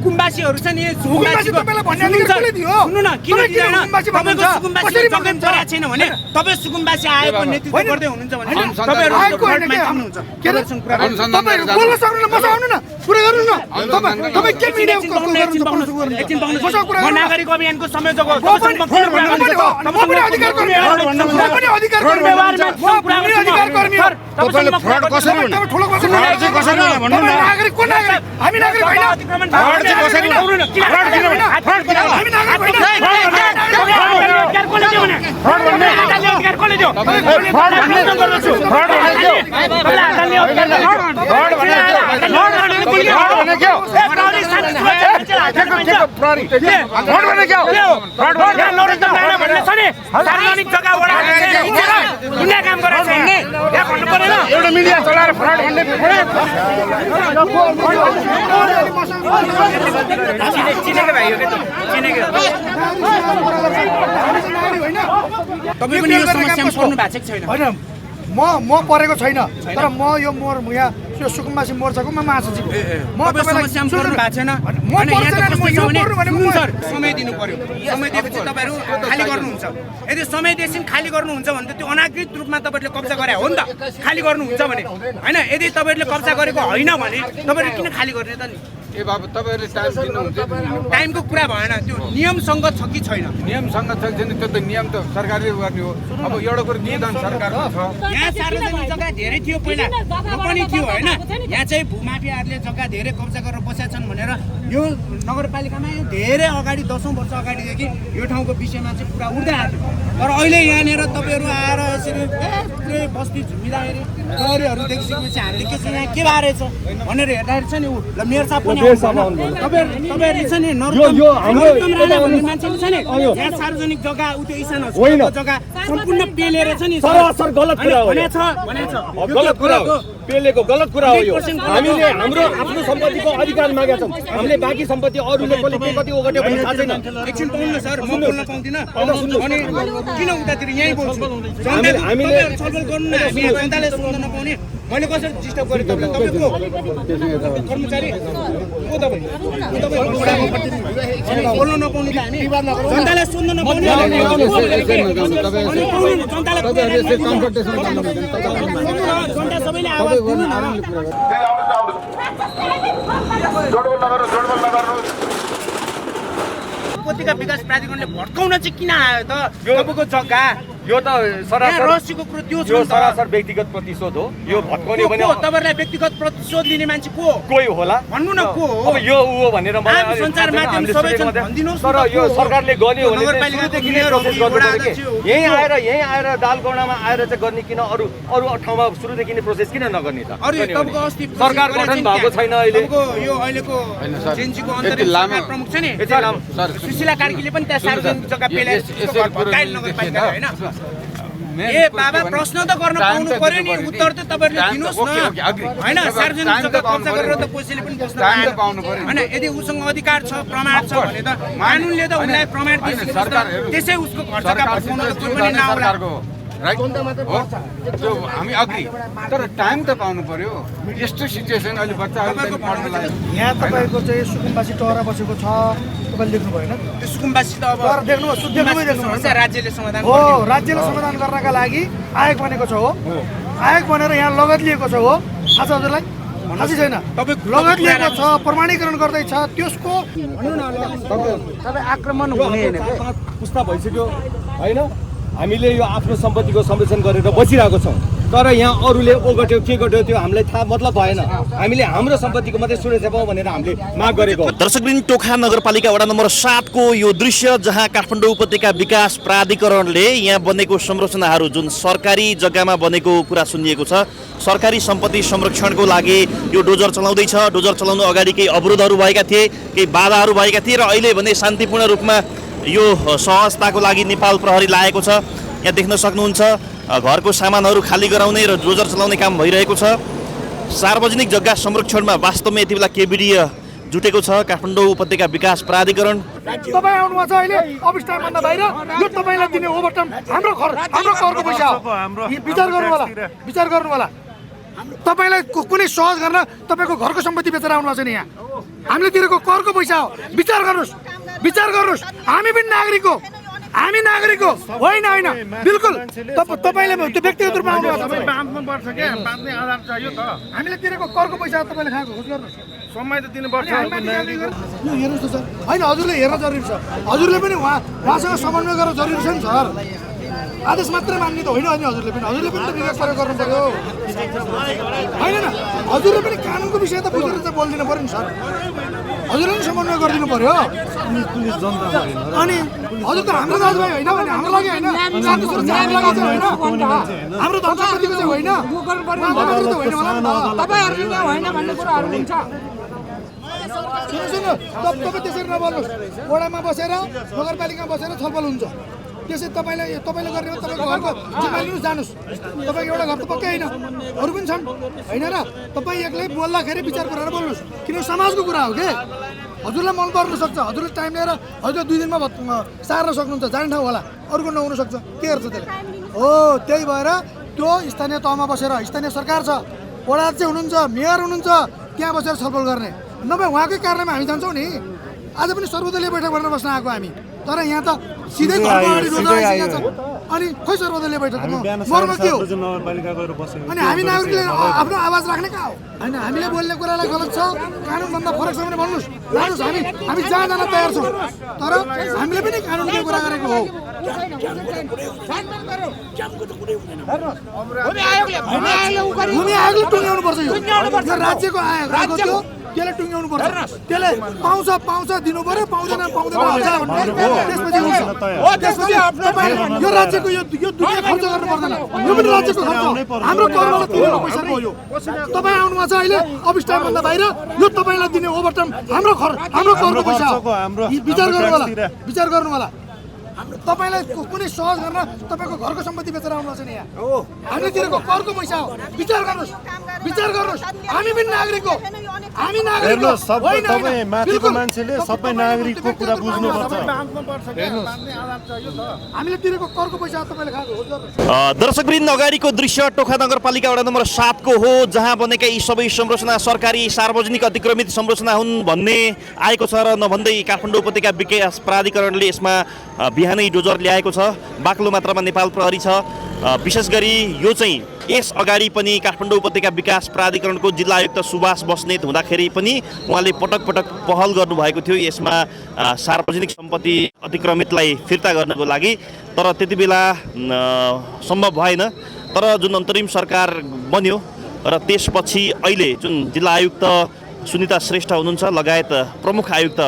सुकुम्बासीहरु छ नि सुकुम्बासी तपाईलाई भन्ने अधिकार कसले दियो सुन्नु न किन दिदैन तपाईको सुकुम्बासी जग्गा चरा छैन भने तपाई सुकुम्बासी आएको नेतृत्व गर्दै हुनुहुन्छ भने तपाईहरु गभर्नमेन्ट हुनुहुन्छ के गर्छन् कुरा तपाईहरु बोल्न सक्नुहुन्न मसा आउनु न कुरा गर्नु न तपाई के मिडिया म नागरिक अभियानको संयोजक हो तपाईले अधिकार कर्मी तपाईले अधिकार कर्मी अधिकार कर्मी तपाईले फ्रड कसरी हुनु ठुलो कसरी भन्नु न नागरिक को नागरिक हामी नागरिक हैन फ्रड चाहिँ कसरी फ्रड किन हामी नागरिक अधिकार कसले दियो भने फ्रड भन्ने अधिकार कसले दियो फ्रड भन्ने फ्रड भन्ने के हो सार्वजनिक जग्गा वडा दुनिया काम गरेछ नि यहाँ भन्नु पर्दैन एउटा मिडिया चलाएर फ्रड भन्ने चिनेको भाइ हो के त चिनेको तपाईँ पनि यो समस्यामा पर्नु भएको छैन हैन म परेको छैन तर म यो यहाँ यो सुकुम्बासी मोर्चाको म महासचिव म तपाईलाई समस्यामा पर्नु भएको छैन सर समय दिनु पर्यो समय दिएपछि तपाईहरु खाली गर्नुहुन्छ यदि समय दिएपछि खाली गर्नुहुन्छ भने त त्यो अनागृत रूपमा तपाईहरुले कब्जा गरे हो नि त खाली गर्नुहुन्छ भने हैन यदि तपाईहरुले कब्जा गरेको हैन भने तपाईहरु किन खाली गर्ने त नि ए बाबु तपाईहरुले टाइम दिनुहुन्छ टाइमको कुरा भएन त्यो नियम संगत छ कि छैन नियम संगत छ छैन त्यो त नियम त सरकारले गर्ने हो अब एउटा कुरा नियम सरकारको छ यहाँ सार्वजनिक जग्गा धेरै थियो पहिला पनि थियो हैन यहाँ चाहिँ भूमाफियाहरुले जग्गा धेरै कब्जा गरेर बसेका छन् भनेर यो नगरपालिकामा यो धेरै अगाडि 10औं वर्ष अगाडिदेखि यो ठाउँको विषयमा चाहिँ कुरा उड्दै आएको तर अहिले यहाँनेर तपाईहरु आएर यसरी बस्ती झुमिँदाखेरि प्रहरीहरु देखिसकेपछि हामीले के छ यहाँ के बारे छ भनेर हेर्दाखेरि छ नि ल मेयर साहब पनि तपाईहरुले छ नि नरोत्तम राणा भन्ने मान्छेले छ नि यहाँ सार्वजनिक जग्गा उतो इसान हस्पिटलको जग्गा सम्पूर्ण पेलेर छ नि सर गलत कुरा हो भनेछ गलत कुरा हो पेलेको गलत कुरा हो यो हामीले हाम्रो आफ्नो सम्पत्तिको अधिकार मागेका छौं हामीले बाँकी सम्पत्ति अरूले कसले के कति ओगट्यो भने थाहा छैन एकछिन पाउनु सर म बोल्न पाउँदिन अनि किन उतातिर यही बोल्छु हामीले छलफल गर्नु न हामी जनताले सुन्न नपाउने मैले कसरी डिस्टर्ब गरे तपाईको कर्मचारी को तपाई बोल्न नपाउने त हामी जनताले सुन्न नपाउने जनता सबैले आवाज दिनु न उपत्यका विकास प्राधिकरणले भड्काउन चाहिँ किन आयो त तपाईको जग्गा यो त सरासर रहस्यको कुरो त्यो छ यो सरासर व्यक्तिगत प्रतिशोध हो यो भत्काउने भने तपाईहरुलाई व्यक्तिगत प्रतिशोध लिने मान्छे को कोही होला भन्नु न को हो अब यो उ हो भनेर मलाई सञ्चार माध्यम सबै छन् भन्दिनुस् तर यो सरकारले गर्ने हो भने सुरुदेखि नै प्रोसेस गर्नुपर्छ के यही आएर दालगौडामा आएर चाहिँ गर्ने किन अरु ठाउँमा सुरुदेखि नै प्रोसेस किन नगर्ने त तपाईको अस्ति सरकार गठन भएको छैन अहिले यो अहिलेको जेनजीको अन्तर्राष्ट्रिय प्रमुख छ नि सुशीला कार्कीले पनि त्यहाँ सार्वजनिक जग्गा पेले गाइड नगरपालिका हैन ए बाबा प्रश्न त गर्न पाउनु पर्यो नि उत्तर त तपाईहरुले दिनुस् न हैन सार्वजनिक जग्गा कब्जा गरेर त पैसाले पनि बस्न पाउनु पर्यो हैन यदि उसँग अधिकार छ प्रमाण छ भने त कानुनले त उलाई प्रमाण दिन्छ त्यसै उसको घर जग्गा भत्काउन त कुनै पनि नआउला राइट त्यो हामी अग्री तर टाइम त पाउनु पर्यो यस्तो सिचुएसन अहिले बच्चाहरुले पढ्न लागि यहाँ तपाईको चाहिँ सुकुम्बासी टहरा बसेको छ तपाईले देख्नु भएन त्यो सुकुम्बासी त अब देख्नु देख्नु राज्यले समाधान हो राज्यले समाधान गर्नका लागि आयोग बनेको छ हो आयोग बनेर यहाँ लगत लिएको छ हो थाहा छ हजुरलाई थाहा छैन लगत लिएको छ प्रमाणीकरण गर्दै छ त्यसको तपाईँ आक्रमण हुने हैन पुस्ता भइसक्यो हैन हामीले यो आफ्नो सम्पत्तिको संरक्षण गरेर बसिरहेको छौं तर यहाँ अरूले ओगट्यो के गर्यो त्यो हामीलाई थाहा मतलब भएन हामीले हाम्रो सम्पत्तिको मात्रै सुरक्षा पाऊ भनेर हामीले माग गरेको दर्शकवृन्द टोखा नगरपालिका वडा नम्बर 7 को यो दृश्य जहाँ काठमाडौँ उपत्यका विकास प्राधिकरणले यहाँ बनेको संरचनाहरू जुन सरकारी जग्गामा बनेको कुरा सुनिएको छ सरकारी सम्पत्ति संरक्षणको लागि यो डोजर चलाउँदैछ डोजर चलाउनु अगाडि केही अवरोधहरू भएका थिए केही बाधाहरू भएका थिए र अहिले भने शान्तिपूर्ण रूपमा यो सहजताको लागि नेपाल प्रहरी लागेको छ यहाँ देख्न सक्नुहुन्छ घरको सामानहरू खाली गराउने र डोजर चलाउने काम भइरहेको छ सार्वजनिक जग्गा संरक्षणमा वास्तवमा यति बेला केबिडी जुटेको छ काठमाडौँ उपत्यका विकास प्राधिकरण तपाईँ आउनुभएको छ अहिले अफिस टाइमभन्दा बाहिर यो तपाईँलाई दिने ओभरटाइम हाम्रो घरको पैसा हो विचार गर्नु होला तपाईँलाई कुनै सहज गर्न तपाईँको घरको सम्पत्ति बेचेर आउनु भएको छैन यहाँ हामीले तिरेको करको पैसा हो विचार गर्नुहोस् हामी पनि नागरिक हो होइन बिल्कुल तपाईँले त्यो व्यक्तिगत रूपमा आउनु भएको छ हामीले तिरेको करको पैसा तपाईँले खाएको खोज गर्नुहोस् समय त दिनुपर्छ हेर्नुहोस् त सर होइन हजुरले हेर्न जरुरी छ हजुरले पनि उहाँसँग समन्वय गरेर जरुरी छ नि सर आदेश मात्रै मान्ने त होइन नि हजुरले पनि त विवेक प्रयोग गर्नु पर्यो होइन न हजुरले पनि कानुनको विषय त बुझेर चाहिँ बोलिदिनु पर्यो नि सर हजुरले पनि समन्वय गरिदिनु पर्यो अनि हजुर त हाम्रो दाजुभाइ होइन भने हाम्रो लागि होइन शान्ति सुरक्षा हाम्रो लागि चाहिँ होइन हाम्रो धन सम्पत्तिको चाहिँ होइन तपाईँ त्यसरी नबोल्नुहोस् वडामा बसेर नगरपालिकामा बसेर छलफल हुन्छ त्यसै तपाईँले गर्ने हो तपाईँको घरको जिम्मा लिनुहोस् जानुहोस् तपाईँको एउटा घर त पक्कै होइन अरू पनि छन् होइन र तपाईँ एक्लै बोल्दाखेरि विचार गरेर बोल्नुहोस् किनभने समाजको कुरा हो कि हजुरलाई मन पर्न सक्छ हजुरले टाइम लिएर हजुर 2 दिनमा सार्न सक्नुहुन्छ जाने ठाउँ होला अरूको नहुन सक्छ के गर्छ त्यसले हो त्यही भएर त्यो स्थानीय तहमा बसेर स्थानीय सरकार छ वडा चाहिँ हुनुहुन्छ मेयर हुनुहुन्छ त्यहाँ बसेर छलफल गर्ने नभए उहाँकै कारणमा हामी जान्छौँ नि आज पनि सर्वदलीय बैठक गरेर बस्न आएको हामी तर यहाँ त सिधै घरको अगाडि रोड आइसकेको छ अनि खोइ सर्वदलीय बैठकमा मर्म के हो अनि हामी नागरिकले आफ्नो आवाज राख्ने कहाँ हो होइन हामीले बोल्ने कुरालाई गलत छ कानुनभन्दा फरक छ भने भन्नुहोस् लानुहोस् हामी जहाँ जान तयार छौँ तर हामीले पनि कानुनको कुरा गरेको हो भूमि आयोगले टुङ्ग्याउनु पर्छ यो राज्यको आएको थियो त्यसले टुङ्ग्याउनु पर्छ त्यसले पाउँछ दिनु पर्यो पाउँदैन त्यसपछि यो राज्यको यो दुनियाँ खर्च गर्नु पर्दैन यो पनि राज्यको खर्च हो हाम्रो करबाट तिरेको पैसा हो यो तपाईँ आउनु भएको छ अहिले अफिस टाइमभन्दा बाहिर यो तपाईँलाई दिने ओभरटाइम हाम्रो करको पैसा हो विचार गर्नु होला तपाईँलाई कुनै सहज गर्न तपाईँको घरको सम्पत्ति बेचेर आउनु भएको छैन यहाँ हामीले तिरेको करको पैसा हो विचार गर्नुहोस् हामी पनि नागरिक हो तपाईँ माथिको मान्छेले सबै नागरिकको कुरा बुझ्नुपर्छ हामीले तिरेको करको पैसा तपाईँले खाएको दर्शकवृन्द अगाडिको दृश्य टोखा नगरपालिका वडा नम्बर 7 को हो जहाँ बनेका यी सबै संरचना सरकारी सार्वजनिक अतिक्रमित संरचना हुन् भन्ने आएको छ र नभन्दै काठमाडौँ उपत्यका विकास प्राधिकरणले यसमा बिहानै डोजर ल्याएको छ बाक्लो मात्रामा नेपाल प्रहरी छ विशेष गरी यो चाहिँ यस अगाडि पनि काठमाडौँ उपत्यका विकास प्राधिकरणको जिल्ला आयुक्त सुभाष बस्नेत हुँदाखेरि पनि उहाँले पटक पहल गर्नुभएको थियो यसमा सार्वजनिक सम्पत्ति अतिक्रमितलाई फिर्ता गर्नको लागि तर त्यति बेला सम्भव भएन तर जुन अन्तरिम सरकार बन्यो र त्यसपछि अहिले जुन जिल्ला आयुक्त सुनिता श्रेष्ठ हुनुहुन्छ लगायत प्रमुख आयुक्त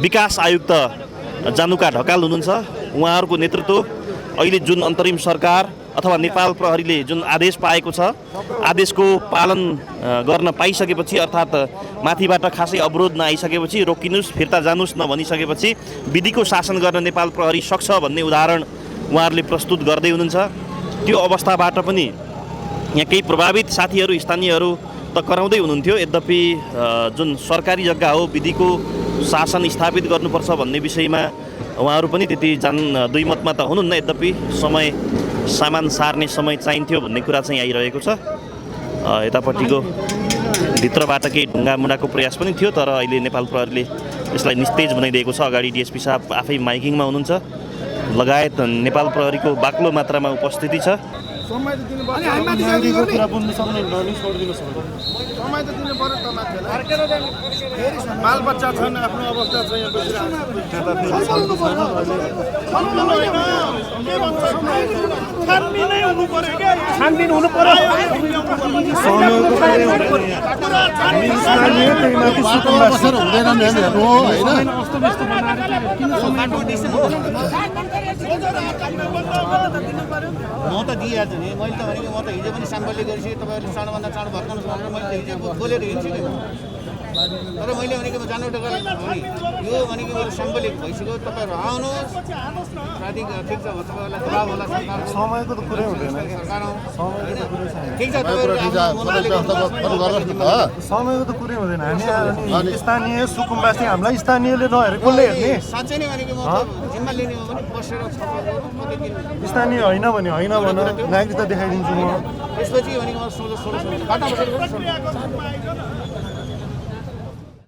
विकास आयुक्त जानुका ढकाल हुनुहुन्छ उहाँहरूको नेतृत्व अहिले जुन अन्तरिम सरकार अथवा नेपाल प्रहरीले जुन आदेश पाएको छ आदेशको पालन गर्न पाइसकेपछि अर्थात् माथिबाट खासै अवरोध नआइसकेपछि रोकिनुस् फिर्ता जानुस् नभनिसकेपछि विधिको शासन गर्न नेपाल प्रहरी सक्छ भन्ने उदाहरण उहाँहरूले प्रस्तुत गर्दै हुनुहुन्छ त्यो अवस्थाबाट पनि यहाँ केही प्रभावित साथीहरू स्थानीयहरू त कराउँदै हुनुहुन्थ्यो यद्यपि जुन सरकारी जग्गा हो विधिको शासन स्थापित गर्नुपर्छ भन्ने विषयमा उहाँहरू पनि त्यति दुई मतमा त हुनुहुन्न यद्यपि समय सामान सार्ने समय चाहिन्थ्यो भन्ने कुरा चाहिँ आइरहेको छ यतापट्टिको भित्रबाट केही ढुङ्गामुढाको प्रयास पनि थियो तर अहिले नेपाल प्रहरीले यसलाई निस्तेज बनाइदिएको छ अगाडि डिएसपी साहब आफै माइकिङमा हुनुहुन्छ लगायत नेपाल प्रहरीको बाक्लो मात्रामा उपस्थिति छ समय त दिनु पर्यो कुरा बुझ्नु सक्नुहुन्न नि छोडिदिनुहोस् समय त दिनु पर्यो त मान्छेलाई बाल बच्चा छन् आफ्नो अवस्था छ यहाँ छानबिन हुनु पर्यो म त दिइहाल्छु नि मैले त भनेको म त हिजो पनि साम्बल्य गरिसकेँ तपाईँहरूले चाँडोभन्दा चाँडो भर्खनुहोस् भनेर मैले त हिजो बोलेर हिँड्छु नि तर मैले भनेको म जानु भने यो भनेको मेरो साम्बलिक भइसक्यो तपाईँहरू आउनुहोस् ठिक छ तपाईँहरूलाई दबाब होला समयको त कुरै हुँदैन ठिक छ समयको त कुरै हुँदैन हामी स्थानीय सुकुम्बासी हामीलाई स्थानीयले नहेरे कसले हेर्ने साँच्चै नै भनेको म नाममा लिने हो भने बसेर छलफल गरौँ कति दिन स्थानीय होइन भने होइन भन नागरिकता देखाइदिन्छु म त्यसपछि भनेको 16 बाटो बसेर